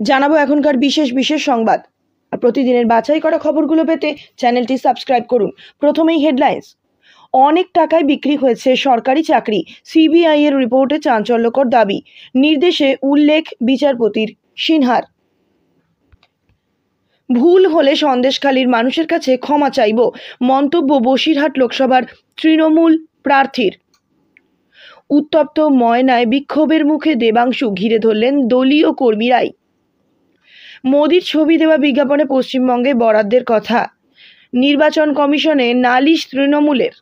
জানাবো এখনকার বিশেষ বিশেষ সংবাদ। আর প্রতিদিনের বাছাই করা খবরগুলো পেতে চ্যানেলটি সাবস্ক্রাইব করুন। প্রথমেই হেডলাইন্স। অনেক টাকায় বিক্রি হয়েছে সরকারি চাকরি, সিবিআই এর রিপোর্টে চাঞ্চল্যকর দাবি, নির্দেশে উল্লেখ বিচারপতির সিনহার। ভুল হলে সন্দেশখালীর মানুষের কাছে ক্ষমা চাইব, মন্তব্য বসিরহাট লোকসভার তৃণমূল প্রার্থীর। উত্তপ্ত ময়নায় বিক্ষোভের মুখে দেবাংশু, ঘিরে ধরলেন দলীয় কর্মীরাই। মোদির ছবি দেওয়া বিজ্ঞাপনে পশ্চিমবঙ্গে বরাদ্দের কথা, নির্বাচন কমিশনে নালিশ তৃণমূলের।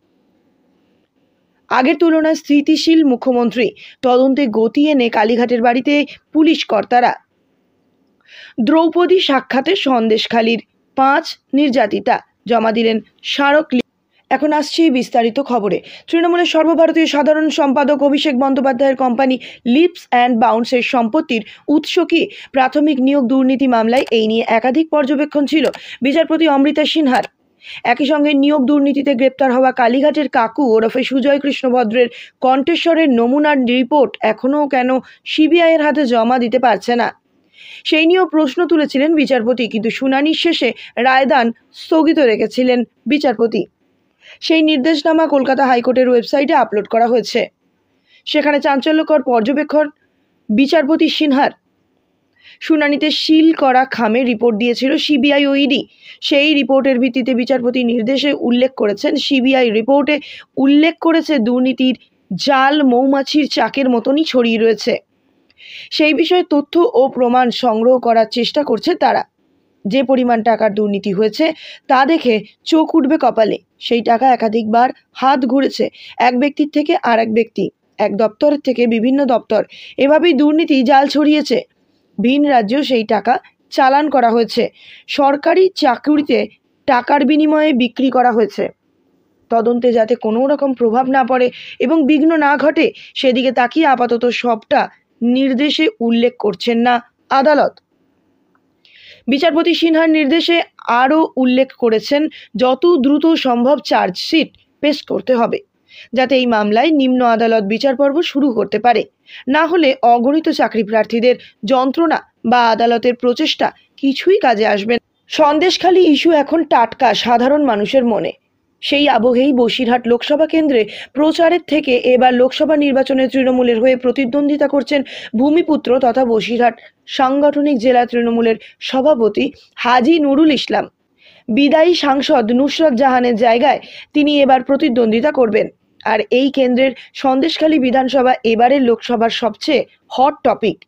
আগের তুলনায় স্থিতিশীল মুখ্যমন্ত্রী, তদন্তে গতি এনে কালীঘাটের বাড়িতে পুলিশ কর্তারা। দ্রৌপদী সাক্ষাতে সন্দেশখালীর 5 নির্যাতিতা, জমা দিলেন স্মারকলিপি। এখন আসছি বিস্তারিত খবরে। তৃণমূলের সর্বভারতীয় সাধারণ সম্পাদক অভিষেক বন্দ্যোপাধ্যায়ের কোম্পানি লিপস অ্যান্ড বাউন্সের সম্পত্তির উৎস কি? প্রাথমিক নিয়োগ দুর্নীতি মামলায় এই নিয়ে একাধিক পর্যবেক্ষণ ছিল বিচারপতি অমৃতা সিনহার। একই সঙ্গে নিয়োগ দুর্নীতিতে গ্রেপ্তার হওয়া কালীঘাটের কাকু ওরফে সুজয় কৃষ্ণ ভদ্রের কণ্ঠস্বরের নমুনার রিপোর্ট এখনও কেন সিবিআইয়ের হাতে জমা দিতে পারছে না, সেই নিয়েও প্রশ্ন তুলেছিলেন বিচারপতি। কিন্তু শুনানির শেষে রায়দান স্থগিত রেখেছিলেন বিচারপতি। সেই নির্দেশনামা কলকাতা হাইকোর্টের ওয়েবসাইটে আপলোড করা হয়েছে। সেখানে চাঞ্চল্যকর পর্যবেক্ষণ বিচারপতি সিনহার। শুনানিতে সিল করা খামে রিপোর্ট দিয়েছিল সিবিআই ও ইডি। সেই রিপোর্টের ভিত্তিতে বিচারপতি নির্দেশে উল্লেখ করেছেন, সিবিআই রিপোর্টে উল্লেখ করেছে দুর্নীতির জাল মৌমাছির চাকের মতনই ছড়িয়ে রয়েছে। সেই বিষয়ে তথ্য ও প্রমাণ সংগ্রহ করার চেষ্টা করছে তারা। যে পরিমাণ টাকার দুর্নীতি হয়েছে তা দেখে চোখ উঠবে কপালে। সেই টাকা একাধিকবার হাত ঘুরেছে এক ব্যক্তির থেকে আর এক ব্যক্তি, এক দপ্তরের থেকে বিভিন্ন দপ্তর। এভাবেই দুর্নীতি জাল ছড়িয়েছে। ভিন রাজ্যেও সেই টাকা চালান করা হয়েছে। সরকারি চাকরিতে টাকার বিনিময়ে বিক্রি করা হয়েছে। তদন্তে যাতে কোনো রকম প্রভাব না পড়ে এবং বিঘ্ন না ঘটে, সেদিকে তাকিয়ে আপাতত সবটা নির্দেশে উল্লেখ করছেন না আদালত। বিচারপতি সিনহার নির্দেশে আরও উল্লেখ করেছেন, যত দ্রুত সম্ভব চার্জশিট পেশ করতে হবে, যাতে এই মামলায় নিম্ন আদালত বিচার পর্ব শুরু করতে পারে। না হলে অগণিত চাকরি প্রার্থীদের যন্ত্রণা বা আদালতের প্রচেষ্টা কিছুই কাজে আসবে না। সন্দেশখালী ইস্যু এখন টাটকা সাধারণ মানুষের মনে। সেই আবহেই বসিরহাট লোকসভা কেন্দ্রে প্রচারের থেকে এবার লোকসভা নির্বাচনে তৃণমূলের হয়ে প্রতিদ্বন্দ্বিতা করছেন ভূমিপুত্র তথা বসিরহাট সাংগঠনিক জেলা তৃণমূলের সভাপতি হাজী নুরুল ইসলাম। বিদায়ী সাংসদ নুসরত জাহানের জায়গায় তিনি এবার প্রতিদ্বন্দ্বিতা করবেন। আর এই কেন্দ্রের সন্দেশখালী বিধানসভা এবারের লোকসভার সবচেয়ে হট টপিক।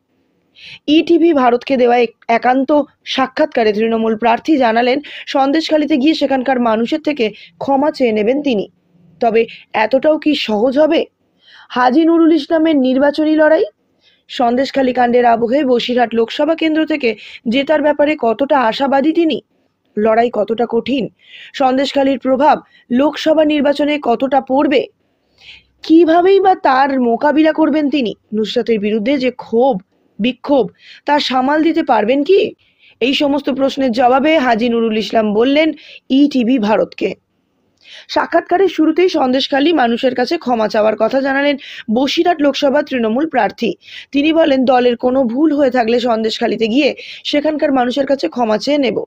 ইটিভি ভারতকে দেওয়া একান্ত সাক্ষাৎকারে তৃণমূল প্রার্থী জানালেন, সন্দেশখালীতে গিয়ে সেখানকার মানুষের থেকে ক্ষমা চেয়ে নেবেন তিনি। তবে এতটাও কি সহজ হবে হাজী নুরুল ইসলামের নির্বাচনী লড়াই? সন্দেশখালী কাণ্ডের আবহে বসিরহাট লোকসভা কেন্দ্র থেকে জেতার ব্যাপারে কতটা আশাবাদী তিনি? লড়াই কতটা কঠিন? সন্দেশখালীর প্রভাব লোকসভা নির্বাচনে কতটা পড়বে? কিভাবেই বা তার মোকাবিলা করবেন তিনি? নুসরতের বিরুদ্ধে যে ক্ষোভ বিক্ষোভ, তা সামাল দিতে পারবেন কি? এই সমস্ত প্রশ্নের জবাবে হাজী নুরুল ইসলাম বললেন ইটিভি ভারতকে। সাক্ষাৎকারের শুরুতেই সন্দেশখালী মানুষের কাছে ক্ষমা চাওয়ার কথা জানালেন বসিরহাট লোকসভা তৃণমূল প্রার্থী। তিনি বলেন, দলের কোনো ভুল হয়ে থাকলে সন্দেশখালীতে গিয়ে সেখানকার মানুষের কাছে ক্ষমা চেয়ে নেব।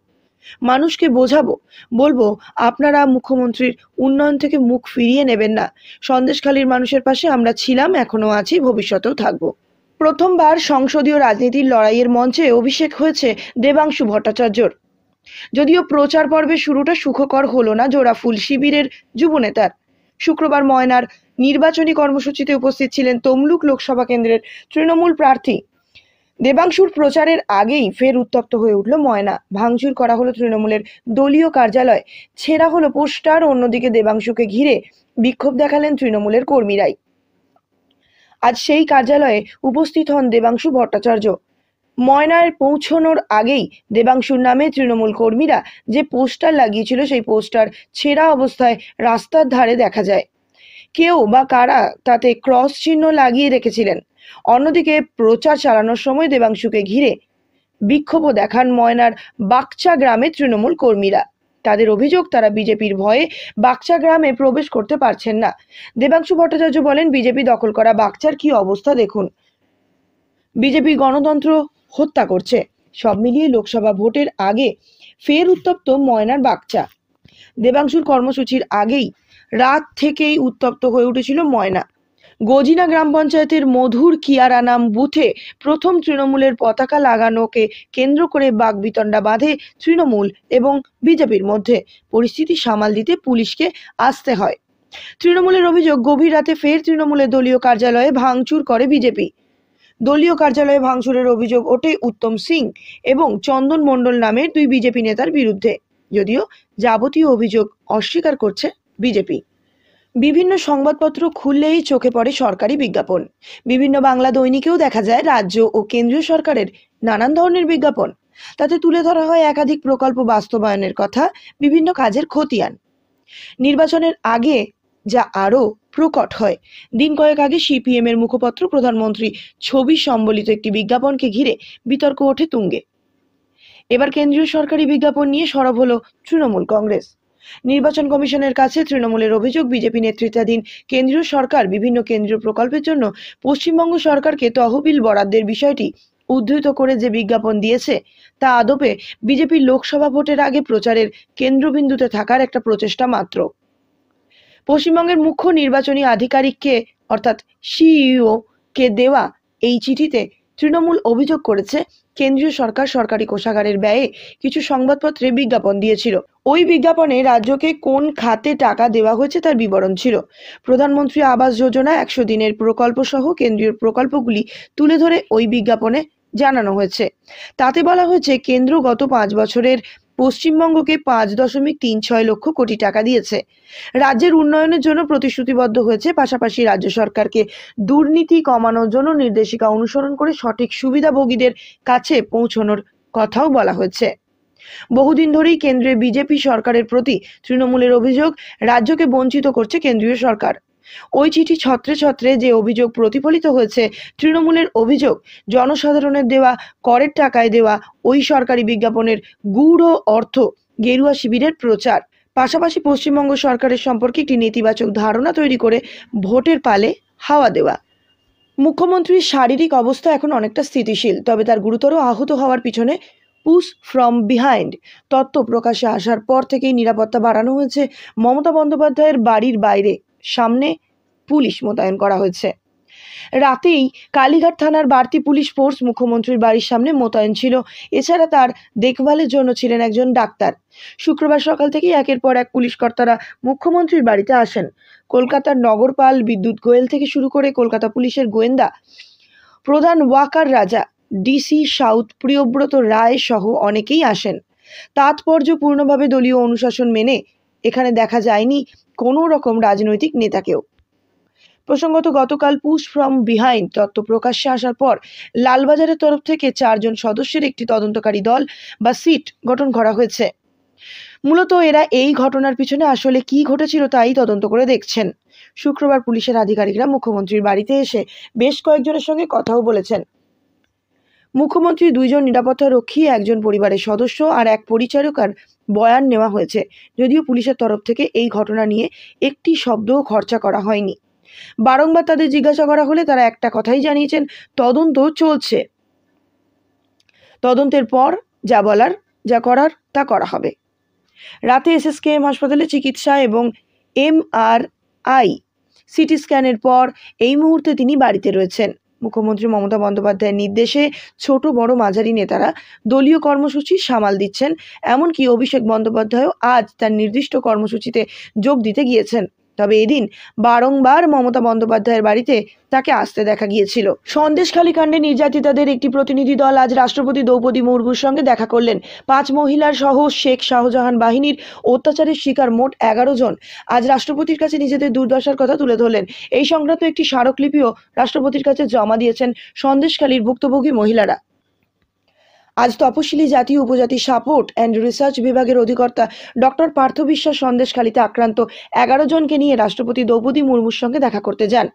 মানুষকে বোঝাবো, বলবো আপনারা মুখ্যমন্ত্রীর উন্নয়ন থেকে মুখ ফিরিয়ে নেবেন না। সন্দেশখালীর মানুষের পাশে আমরা ছিলাম, এখনো আছি, ভবিষ্যতেও থাকবো। প্রথমবার সংসদীয় রাজনীতির লড়াইয়ের মঞ্চে অভিষেক হয়েছে দেবাংশু ভট্টাচার্যর। যদিও প্রচার পর্বের শুরুটা সুখকর হলো না জোড়াফুল শিবিরের যুবনেতার। শুক্রবার ময়নার নির্বাচনী কর্মসূচিতে উপস্থিত ছিলেন তমলুক লোকসভা কেন্দ্রের তৃণমূল প্রার্থী। দেবাংশুর প্রচারের আগেই ফের উত্তপ্ত হয়ে উঠল ময়না। ভাঙচুর করা হলো তৃণমূলের দলীয় কার্যালয়, ছেঁড়া হলো পোস্টার। অন্যদিকে দেবাংশুকে ঘিরে বিক্ষোভ দেখালেন তৃণমূলের কর্মীরাই। আজ সেই কার্যালয়ে উপস্থিত হন দেবাংশু ভট্টাচার্য। ময়নায় পৌঁছানোর আগেই দেবাংশুর নামে তৃণমূল কর্মীরা যে পোস্টার লাগিয়েছিল, সেই পোস্টার ছেঁড়া অবস্থায় রাস্তার ধারে দেখা যায়। কেউ বা কারা তাতে ক্রস চিহ্ন লাগিয়ে রেখেছিলেন। অন্যদিকে প্রচার চালানোর সময় দেবাংশুকে ঘিরে বিক্ষোভও দেখান ময়নার বাকচা গ্রামের তৃণমূল কর্মীরা। তাদের অভিযোগ, তারা বিজেপির ভয়ে বাকচা গ্রামে প্রবেশ করতে পারছেন না। দেবাংশু ভট্টাচার্য বলেন, বিজেপি দখল করা বাকচার কি অবস্থা দেখুন। বিজেপি গণতন্ত্র হত্যা করছে, সব মিলিয়ে লোকসভা ভোটের আগে ফের উত্তপ্ত ময়নার বাগচা। দেবাংশুর কর্মসূচির আগেই রাত থেকেই উত্তপ্ত হয়ে উঠেছিল ময়না। গজিনা গ্রাম পঞ্চায়েতের মধুর কিয়ারানাম বুথে প্রথম তৃণমূলের পতাকা লাগানোকে কেন্দ্র করে বাকবিতণ্ডা বাঁধে তৃণমূল এবং বিজেপির মধ্যে। পরিস্থিতি সামাল দিতে পুলিশকে আসতে হয়। তৃণমূলের অভিযোগ, গভীর রাতে ফের তৃণমূলের দলীয় কার্যালয়ে ভাঙচুর করে বিজেপি। দলীয় কার্যালয়ে ভাঙচুরের অভিযোগ ওঠে উত্তম সিং এবং চন্দন মণ্ডল নামের দুই বিজেপি নেতার বিরুদ্ধে, যদিও যাবতীয় অভিযোগ অস্বীকার করছে বিজেপি। বিভিন্ন সংবাদপত্র খুললেই চোখে পড়ে সরকারি বিজ্ঞাপন। বিভিন্ন বাংলা দৈনিকেও দেখা যায় রাজ্য ও কেন্দ্রীয় সরকারের নানান ধরনের বিজ্ঞাপন। তাতে তুলে ধরা হয় একাধিক প্রকল্প বাস্তবায়নের কথা, বিভিন্ন কাজের খতিয়ান। নির্বাচনের আগে যা আরও প্রকট হয়। দিন কয়েক আগে সিপিএম এর মুখপাত্র প্রধানমন্ত্রী ছবি সম্বলিত একটি বিজ্ঞাপনকে ঘিরে বিতর্ক ওঠে তুঙ্গে। এবার কেন্দ্রীয় সরকারি বিজ্ঞাপন নিয়ে সরব হলো তৃণমূল কংগ্রেস। নির্বাচন কমিশনের কাছে তৃণমূলের অভিযোগ, বিজেপি নেতৃত্বাধীন কেন্দ্রীয় সরকার বিভিন্ন কেন্দ্রীয় প্রকল্পের জন্য পশ্চিমবঙ্গ সরকারকে তহবিল বরাদ্দের বিষয়টি উদ্ধৃত করে যে বিজ্ঞাপন দিয়েছে তা আদপে বিজেপির লোকসভা ভোটের আগে প্রচারের কেন্দ্রবিন্দুতে থাকার একটা প্রচেষ্টা মাত্র। পশ্চিমবঙ্গের মুখ্য নির্বাচনী আধিকারিককে অর্থাৎ সিইও কে দেওয়া এই চিঠিতে তৃণমূল অভিযোগ করেছে, কেন্দ্রীয় সরকার সরকারি কোষাগারের ব্যয়ে কিছু সংবাদপত্রে বিজ্ঞাপন দিয়েছিল। ওই বিজ্ঞাপনে রাজ্যকে কোন খাতে টাকা দেওয়া হয়েছে তার বিবরণ ছিল। প্রধানমন্ত্রী আবাস যোজনা, 100 দিনের প্রকল্প সহ কেন্দ্রীয় প্রকল্পগুলি তুলে ধরে ওই বিজ্ঞাপনে জানানো হয়েছে। তাতে বলা হয়েছে, কেন্দ্র গত 5 বছরের পশ্চিমবঙ্গকে 5.36 লক্ষ কোটি টাকা দিয়েছে। রাজ্যের উন্নয়নের জন্য প্রতিশ্রুতিবদ্ধ হয়েছে। পাশাপাশি রাজ্য সরকারকে দুর্নীতি কমানোর জন্য নির্দেশিকা অনুসরণ করে সঠিক সুবিধাভোগীদের কাছে পৌঁছানোর কথাও বলা হয়েছে। বহুদিন ধরেই কেন্দ্রে বিজেপি সরকারের প্রতি তৃণমূলের অভিযোগ, রাজ্যকে বঞ্চিত করছে কেন্দ্রীয় সরকার। ওই চিঠি ছত্রে ছত্রে যে অভিযোগ প্রতিফলিত হয়েছে, তৃণমূলের অভিযোগ, জনসাধারণের দেওয়া করের টাকায় দেওয়া ওই সরকারি বিজ্ঞাপনের গূঢ় অর্থ গেরুয়া শিবিরের প্রচার। পাশাপাশি পশ্চিমবঙ্গ সরকারের সম্পর্কে একটি নেতিবাচক ধারণা তৈরি করে ভোটের পালে হাওয়া দেওয়া। মুখ্যমন্ত্রীর শারীরিক অবস্থা এখন অনেকটা স্থিতিশীল, তবে তার গুরুতর আহত হওয়ার পিছনে পুশ ফ্রম বিহাইন্ড তত্ত্ব প্রকাশে আসার পর থেকেই নিরাপত্তা বাড়ানো হয়েছে। মমতা বন্দ্যোপাধ্যায়ের বাড়ির বাইরে সামনে পুলিশ মোতায়েন করা হয়েছে। রাতেই কালীঘাট থানার বাড়তি পুলিশ ফোর্স মুখ্যমন্ত্রীর বাড়ির সামনে মোতায়েন ছিল। এছাড়া তার দেখভালের জন্য ছিলেন একজন ডাক্তার। শুক্রবার সকাল থেকেই একের পর এক পুলিশ কর্তারা মুখ্যমন্ত্রীর বাড়িতে আসেন। কলকাতার নগরপাল বিদ্যুৎ গোয়েল থেকে শুরু করে কলকাতা পুলিশের গোয়েন্দা প্রধান ওয়াকার রাজা, ডিসি সাউথ প্রিয়ব্রত রায় সহ অনেকেই আসেন। তাৎপর্যপূর্ণভাবে দলীয় অনুশাসন মেনে এখানে দেখা যায়নি কোনো রকম রাজনৈতিক নেতাকেও। প্রসঙ্গত, গতকাল পুশ ফ্রম বিহাইন্ড তত্ত্ব প্রকাশ্যে আসার পর লালবাজারের তরফ থেকে 4 জন সদস্যের একটি তদন্তকারী দল বা সিট গঠন করা হয়েছে। মূলত এরা এই ঘটনার পিছনে আসলে কি ঘটেছিল তাই তদন্ত করে দেখছেন। শুক্রবার পুলিশের আধিকারিকরা মুখ্যমন্ত্রীর বাড়িতে এসে বেশ কয়েকজনের সঙ্গে কথাও বলেছেন। মুখ্যমন্ত্রীর 2 জন নিরাপত্তা রক্ষী, 1 জন পরিবারের সদস্য আর 1 পরিচারকার বয়ান নেওয়া হয়েছে। যদিও পুলিশের তরফ থেকে এই ঘটনা নিয়ে একটি শব্দও খরচা করা হয়নি। বারংবার তাদের জিজ্ঞাসা করা হলে তারা একটা কথাই জানিয়েছেন, তদন্ত চলছে। তদন্তের পর যা বলার, যা করার তা করা হবে। রাতে এসএসকেএম হাসপাতালে চিকিৎসা এবং MRI সিটি স্ক্যানের পর এই মুহূর্তে তিনি বাড়িতে রয়েছেন। মুখ্যমন্ত্রী মমতা বন্দ্যোপাধ্যায়ের নির্দেশে ছোট বড় মাঝারি নেতারা দলীয় কর্মসূচি সামাল দিচ্ছেন। এমনকি অভিষেক বন্দ্যোপাধ্যায়ও আজ তার নির্দিষ্ট কর্মসূচিতে যোগ দিতে গিয়েছেন। তবে এদিন বারংবার মমতা বন্দ্যোপাধ্যায়ের বাড়িতে তাকে আসতে দেখা গিয়েছিল। সন্দেশখালী কাণ্ডে নির্যাতিতাদের একটি প্রতিনিধি দল আজ রাষ্ট্রপতি দ্রৌপদী মুর্মুর সঙ্গে দেখা করলেন। 5 মহিলার সহ শেখ শাহজাহান বাহিনীর অত্যাচারের শিকার মোট 11 জন আজ রাষ্ট্রপতির কাছে নিজেদের দুর্দশার কথা তুলে ধরলেন। এই সংক্রান্ত একটি স্মারকলিপিও রাষ্ট্রপতির কাছে জমা দিয়েছেন সন্দেশখালীর ভুক্তভোগী মহিলারা। আজ তপশিলি জাতি উপজাতি সাপোর্ট অ্যান্ড রিসার্চ বিভাগের অধিকর্তা ডক্টর পার্থ বিশ্বাস সন্দেশখালীতে আক্রান্ত 11 জনকে নিয়ে রাষ্ট্রপতি দ্রৌপদী মুর্মুর সঙ্গে দেখা করতে যান।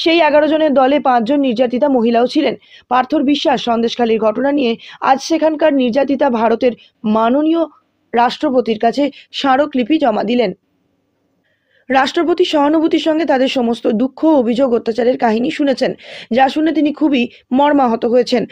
সেই 11 জনের দলে 5 জন নির্যাতিতা মহিলাও ছিলেন। পার্থর বিশ্বাস সন্দেশখালীর ঘটনা নিয়ে আজ সেখানকার নির্যাতিতা ভারতের মাননীয় রাষ্ট্রপতির কাছে স্মারকলিপি জমা দিলেন। রাষ্ট্রপতি সহানুভূতির সঙ্গে তাদের সমস্ত দুঃখ, অভিযোগ, অত্যাচারের কাহিনী শুনেছেন, যা শুনে তিনি খুবই মর্মাহত হয়েছেন।